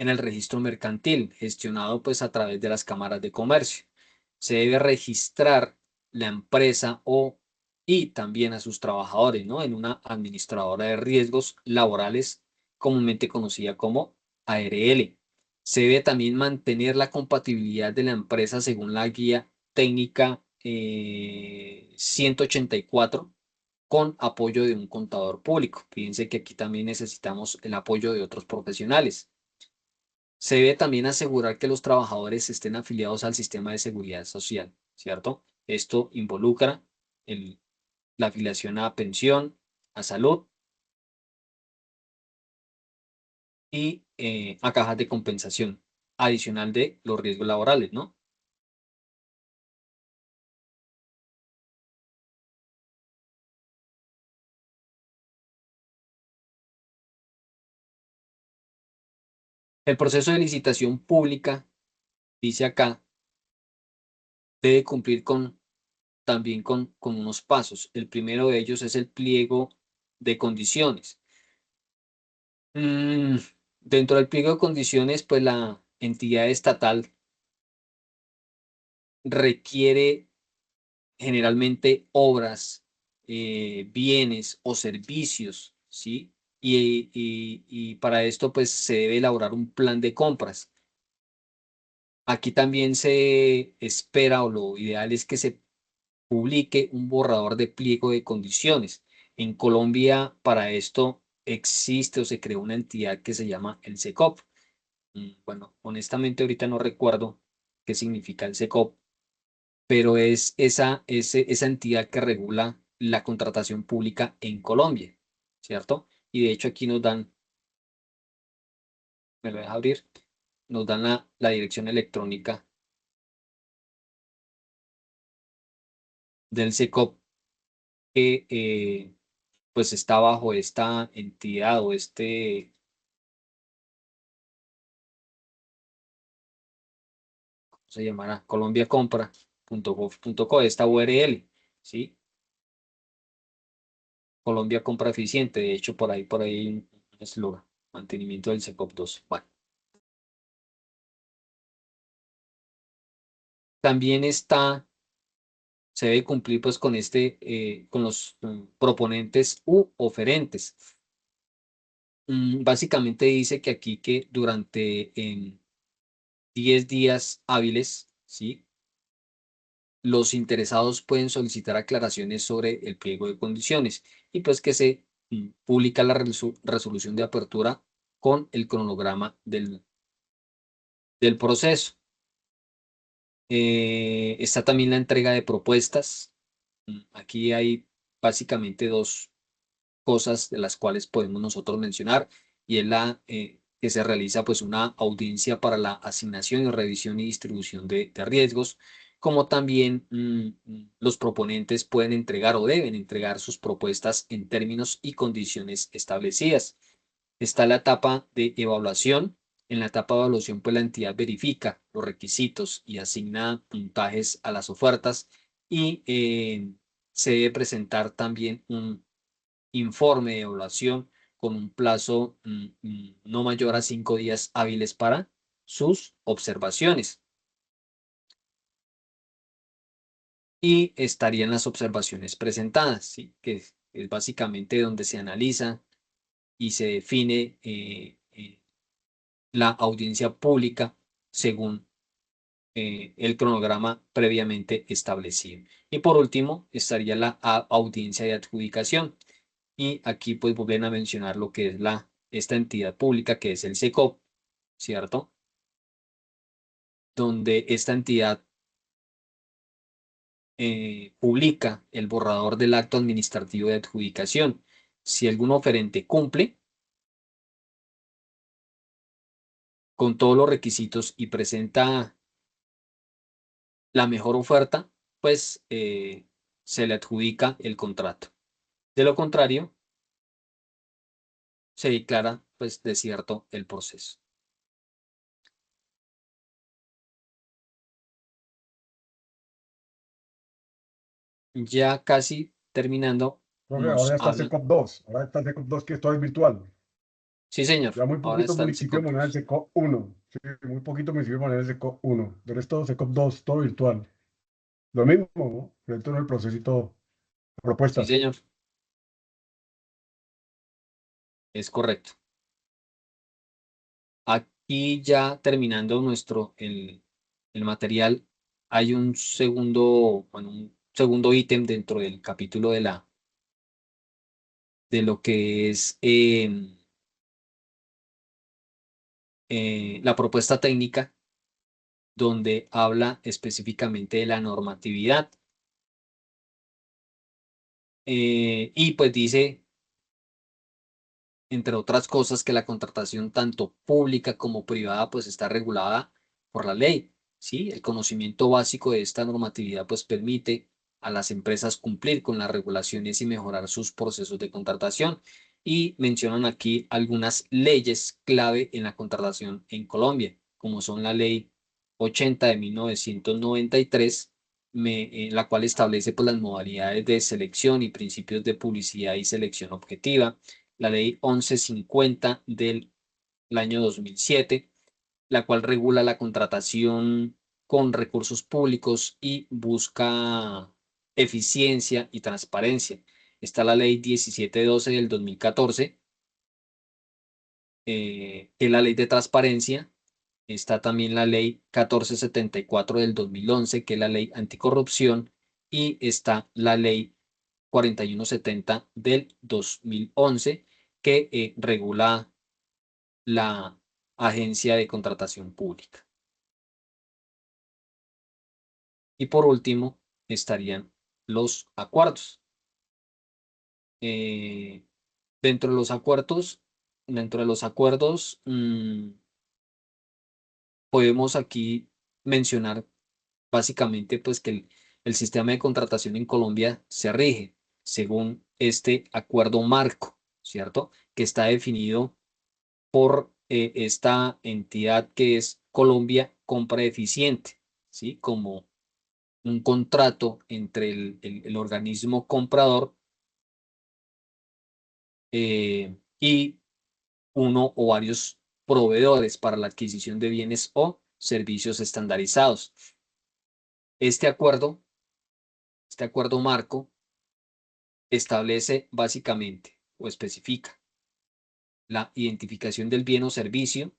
en el registro mercantil, gestionado pues a través de las cámaras de comercio. Se debe registrar la empresa y también a sus trabajadores, ¿no? En una administradora de riesgos laborales, comúnmente conocida como ARL. Se debe también mantener la compatibilidad de la empresa según la guía técnica 184 con apoyo de un contador público. Fíjense que aquí también necesitamos el apoyo de otros profesionales. Se debe también asegurar que los trabajadores estén afiliados al sistema de seguridad social, ¿cierto? Esto involucra el- la afiliación a pensión, a salud y a cajas de compensación, adicional de los riesgos laborales, ¿no? El proceso de licitación pública, dice acá, debe cumplir también con unos pasos. El primero de ellos es el pliego de condiciones. Mm, Dentro del pliego de condiciones, pues la entidad estatal requiere generalmente obras, bienes o servicios, ¿sí? Y para esto, pues se debe elaborar un plan de compras. Aquí también se espera o lo ideal es que se publique un borrador de pliego de condiciones. En Colombia, para esto existe o se creó una entidad que se llama el SECOP. Bueno, honestamente ahorita no recuerdo qué significa el SECOP, pero es esa entidad que regula la contratación pública en Colombia, ¿cierto? Y de hecho aquí nos dan, me lo deja abrir, nos dan la dirección electrónica del SECOP que pues está bajo esta entidad o ¿cómo se llamará? colombiacompra.gov.co, esta URL, ¿sí? Colombia Compra Eficiente, de hecho por ahí hay un eslogan, mantenimiento del SECOP 2. Bueno, también se debe cumplir pues con con los proponentes u oferentes. Básicamente dice que aquí que durante 10 días hábiles, ¿sí? Los interesados pueden solicitar aclaraciones sobre el pliego de condiciones y pues que se publica la resolución de apertura con el cronograma del proceso. Está también la entrega de propuestas. Aquí hay básicamente dos cosas de las cuales podemos nosotros mencionar y es que se realiza pues una audiencia para la asignación y revisión y distribución de riesgos, como también los proponentes pueden entregar o deben entregar sus propuestas en términos y condiciones establecidas. Está la etapa de evaluación. En la etapa de evaluación, pues la entidad verifica los requisitos y asigna puntajes a las ofertas y se debe presentar también un informe de evaluación con un plazo no mayor a 5 días hábiles para sus observaciones. Y estarían las observaciones presentadas, ¿sí? Que es básicamente donde se analiza y se define la audiencia pública según el cronograma previamente establecido. Y por último, estaría la audiencia de adjudicación. Y aquí pues vuelven a mencionar lo que es esta entidad pública que es el SECOP, ¿cierto? Donde esta entidad publica el borrador del acto administrativo de adjudicación. Si algún oferente cumple con todos los requisitos y presenta la mejor oferta, pues se le adjudica el contrato. De lo contrario, se declara pues desierto el proceso. Ya casi terminando, Profe, ahora nos ya está hablan. SECOP 2. Ahora está SECOP 2 que todo es virtual. Sí, señor, Ya muy ahora poquitos está el municipios SECOP manejan el 2. SECOP 1. Sí, muy poquitos municipios manejan el SECOP 1. Pero es todo SECOP 2, todo virtual. Lo mismo, ¿no? Dentro del proceso y todo. Sí, Propuestas. señor, es correcto. Aquí ya terminando el material, hay un segundo, bueno, un segundo ítem dentro del capítulo de lo que es la propuesta técnica, donde habla específicamente de la normatividad. Y pues dice, entre otras cosas, que la contratación tanto pública como privada pues está regulada por la ley, ¿sí? El conocimiento básico de esta normatividad pues permite a las empresas cumplir con las regulaciones y mejorar sus procesos de contratación. Y mencionan aquí algunas leyes clave en la contratación en Colombia, como son la Ley 80 de 1993, la cual establece pues, las modalidades de selección y principios de publicidad y selección objetiva, la Ley 1150 del año 2007, la cual regula la contratación con recursos públicos y busca eficiencia y transparencia. Está la Ley 1712 del 2014, que es la Ley de Transparencia. Está también la Ley 1474 del 2011, que es la Ley Anticorrupción, y está la Ley 4170 del 2011, que regula la agencia de contratación pública. Y por último, estarían los acuerdos. Eh, dentro de los acuerdos, dentro de los acuerdos, podemos aquí mencionar básicamente pues que el sistema de contratación en Colombia se rige según este acuerdo marco, ¿cierto? Que está definido por esta entidad que es Colombia Compra Eficiente, ¿sí? Como un contrato entre el organismo comprador y uno o varios proveedores para la adquisición de bienes o servicios estandarizados. Este acuerdo, este acuerdo marco establece básicamente o especifica la identificación del bien o servicio,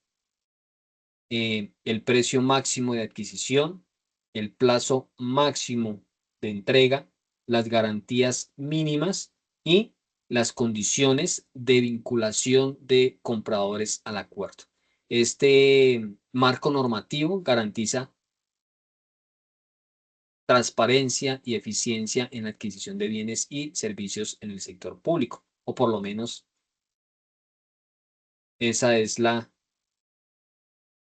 el precio máximo de adquisición, el plazo máximo de entrega, las garantías mínimas y las condiciones de vinculación de compradores al acuerdo. Este marco normativo garantiza transparencia y eficiencia en la adquisición de bienes y servicios en el sector público, o por lo menos esa es la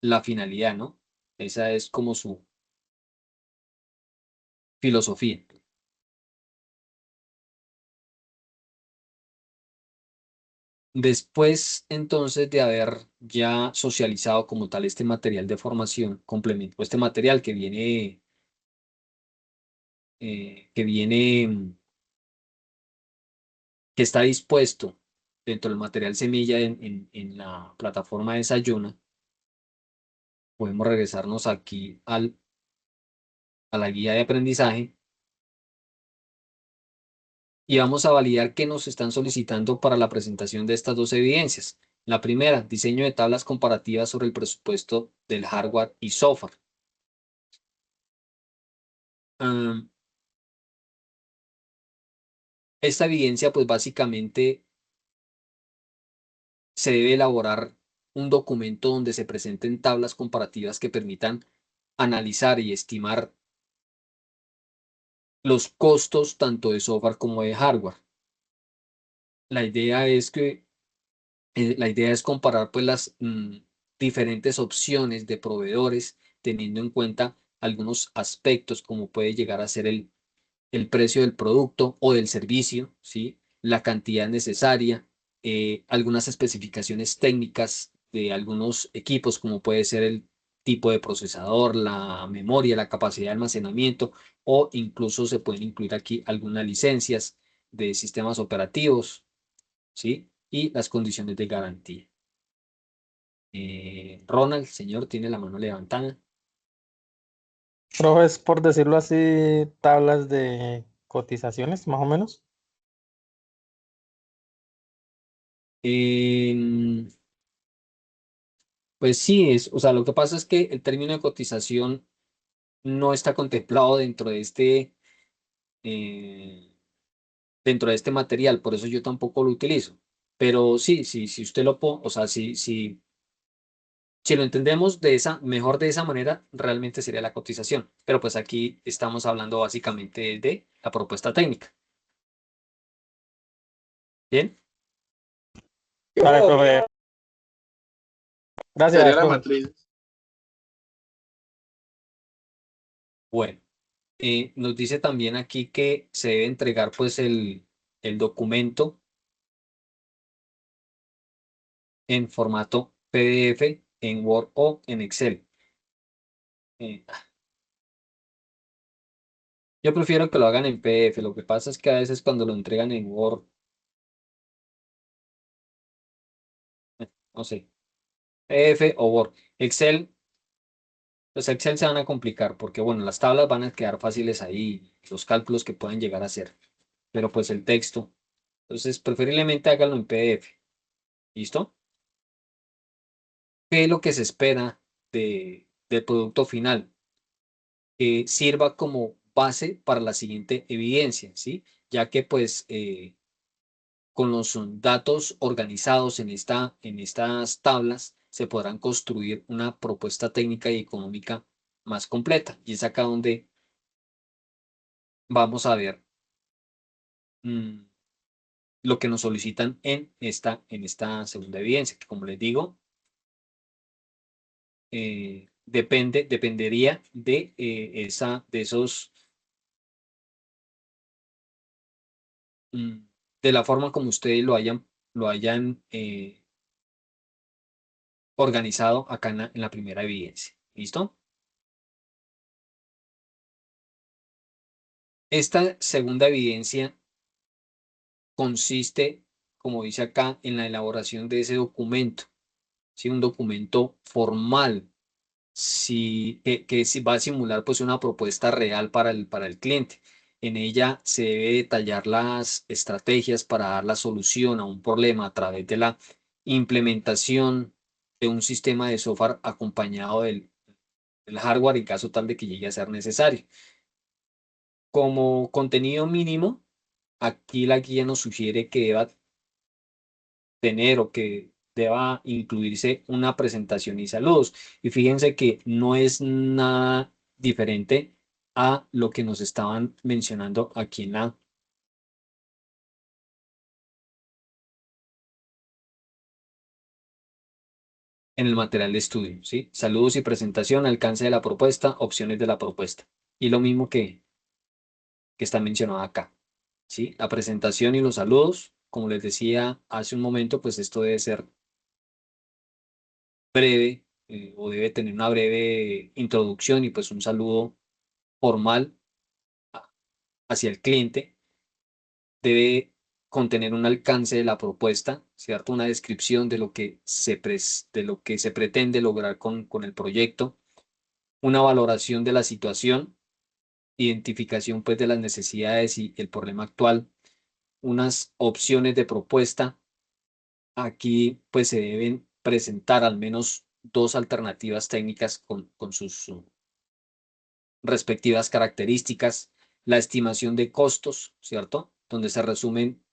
la finalidad, ¿no? Esa es como su filosofía. Después, entonces, de haber ya socializado como tal este material de formación, complemento este material que está dispuesto dentro del material semilla en la plataforma de Sayuna, podemos regresarnos aquí a la guía de aprendizaje y vamos a validar qué nos están solicitando para la presentación de estas dos evidencias. La primera, diseño de tablas comparativas sobre el presupuesto del hardware y software. Am, esta evidencia, pues básicamente se debe elaborar un documento donde se presenten tablas comparativas que permitan analizar y estimar los costos tanto de software como de hardware. La idea es que la idea es comparar pues las diferentes opciones de proveedores teniendo en cuenta algunos aspectos como puede llegar a ser el precio del producto o del servicio, ¿sí? La cantidad necesaria, algunas especificaciones técnicas de algunos equipos, como puede ser el tipo de procesador, la memoria, la capacidad de almacenamiento, o incluso se pueden incluir aquí algunas licencias de sistemas operativos, ¿sí? Y las condiciones de garantía. Ronald, señor, tiene la mano levantada. Profe, es por decirlo así, tablas de cotizaciones, más o menos. Em, pues sí, o sea, lo que pasa es que el término de cotización no está contemplado eh, dentro de este material, por eso yo tampoco lo utilizo. Pero sí, sí, si usted lo pone, o sea, si lo entendemos mejor de esa manera, realmente sería la cotización. Pero pues aquí estamos hablando básicamente de la propuesta técnica. ¿Bien? Vale, profe. Sería Gracias, la profe. matriz. Bueno, nos dice también aquí que se debe entregar pues el documento en formato PDF, en Word o en Excel. Eh, yo prefiero que lo hagan en PDF. Lo que pasa es que a veces cuando lo entregan en Word, no sé, PDF o Word. Excel, pues Excel se van a complicar porque, bueno, las tablas van a quedar fáciles ahí, los cálculos que pueden llegar a hacer, pero pues el texto. Entonces, preferiblemente háganlo en PDF. ¿Listo? ¿Qué es lo que se espera del producto final? Que sirva como base para la siguiente evidencia, ¿sí? Ya que pues con los datos organizados en estas tablas se podrán construir una propuesta técnica y económica más completa. Y es acá donde vamos a ver mm, lo que nos solicitan en esta segunda evidencia, que como les digo, dependería mm, de la forma como ustedes lo hayan organizado acá en la primera evidencia. ¿Listo? Esta segunda evidencia consiste, como dice acá, en la elaboración de ese documento, ¿sí? Un documento formal, sí, que sí va a simular pues una propuesta real para el cliente. En ella se debe detallar las estrategias para dar la solución a un problema a través de la implementación de un sistema de software acompañado del hardware en caso tal de que llegue a ser necesario. Como contenido mínimo, aquí la guía nos sugiere que deba tener o que deba incluirse una presentación y saludos. Y fíjense que no es nada diferente a lo que nos estaban mencionando aquí en el material de estudio, ¿sí? Saludos y presentación, alcance de la propuesta, opciones de la propuesta. Y lo mismo que está mencionado acá, ¿sí? La presentación y los saludos, como les decía hace un momento, pues esto debe ser breve o debe tener una breve introducción y pues un saludo formal hacia el cliente. Debe contener un alcance de la propuesta, ¿cierto? Una descripción de lo que de lo que se pretende lograr con el proyecto, una valoración de la situación, identificación pues de las necesidades y el problema actual, unas opciones de propuesta. Aquí pues se deben presentar al menos dos alternativas técnicas con sus respectivas características, la estimación de costos, ¿cierto? Donde se resumen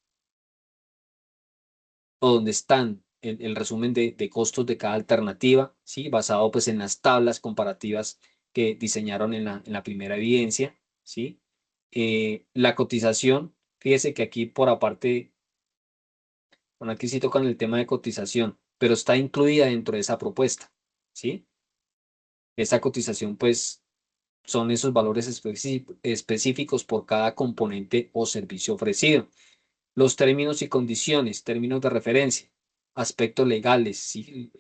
o donde están el resumen de costos de cada alternativa, ¿sí? Basado pues en las tablas comparativas que diseñaron en la primera evidencia, ¿sí? La cotización, fíjese que aquí por aparte, bueno, aquí sí tocan el tema de cotización, pero está incluida dentro de esa propuesta, ¿sí? Esa cotización pues son esos valores específicos por cada componente o servicio ofrecido. Los términos y condiciones, términos de referencia, aspectos legales, ¿sí?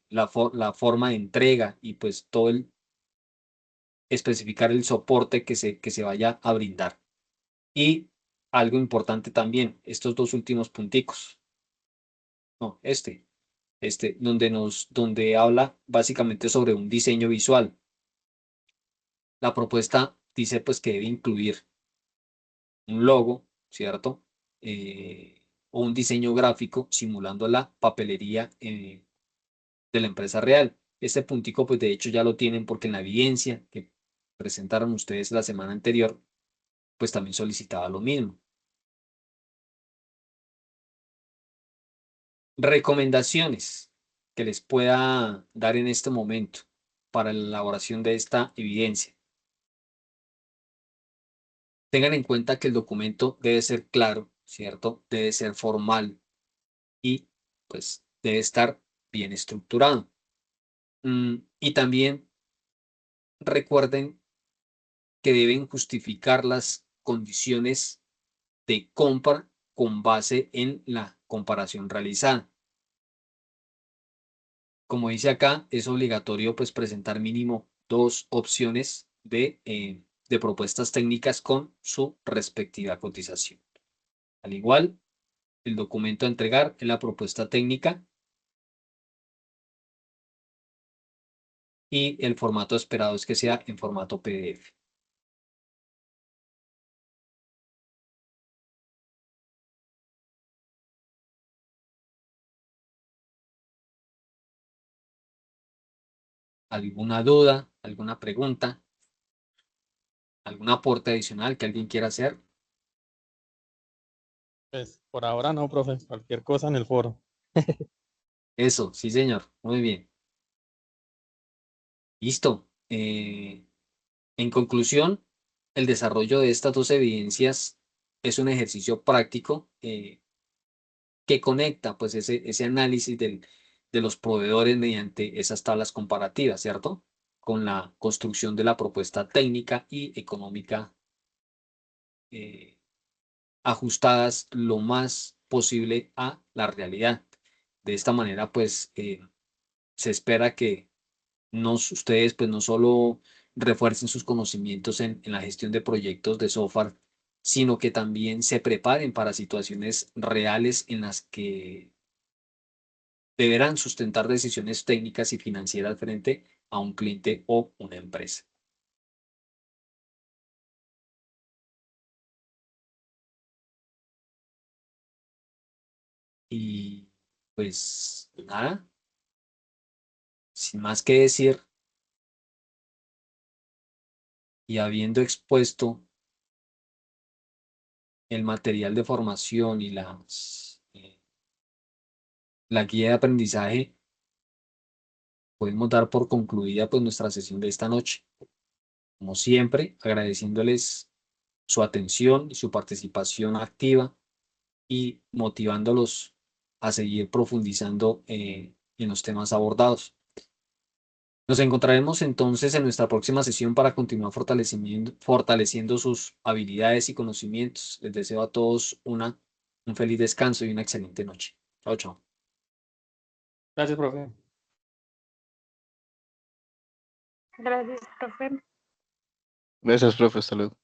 La forma de entrega y pues todo el especificar el soporte que se vaya a brindar. Y algo importante también, estos dos últimos punticos, no, donde habla básicamente sobre un diseño visual. La propuesta dice pues que debe incluir un logo, ¿cierto? O un diseño gráfico simulando la papelería de la empresa real. Este puntico, pues de hecho ya lo tienen porque en la evidencia que presentaron ustedes la semana anterior, pues también solicitaba lo mismo. Recomendaciones que les pueda dar en este momento para la elaboración de esta evidencia. Tengan en cuenta que el documento debe ser claro, ¿cierto? Debe ser formal y pues debe estar bien estructurado. Y también recuerden que deben justificar las condiciones de compra con base en la comparación realizada. Como dice acá, es obligatorio pues presentar mínimo dos opciones de propuestas técnicas con su respectiva cotización. Al igual, el documento a entregar es la propuesta técnica y el formato esperado es que sea en formato PDF. ¿Alguna duda, alguna pregunta, algún aporte adicional que alguien quiera hacer? Pues por ahora no, profe. Cualquier cosa en el foro. Eso, sí, señor. Muy bien. Listo. En conclusión, el desarrollo de estas dos evidencias es un ejercicio práctico que conecta pues ese análisis de los proveedores mediante esas tablas comparativas, ¿cierto? Con la construcción de la propuesta técnica y económica eh, ajustadas lo más posible a la realidad. De esta manera, pues, se espera que ustedes pues no solo refuercen sus conocimientos en la gestión de proyectos de software, sino que también se preparen para situaciones reales en las que deberán sustentar decisiones técnicas y financieras frente a un cliente o una empresa. Y pues nada, sin más que decir y habiendo expuesto el material de formación y la guía de aprendizaje, podemos dar por concluida pues nuestra sesión de esta noche. Como siempre, agradeciéndoles su atención y su participación activa y motivándolos a seguir profundizando y en los temas abordados. Nos encontraremos entonces en nuestra próxima sesión para continuar fortaleciendo sus habilidades y conocimientos. Les deseo a todos un feliz descanso y una excelente noche. Chao, chao. Gracias, profe. Gracias, profe. Gracias, profe. Hasta luego.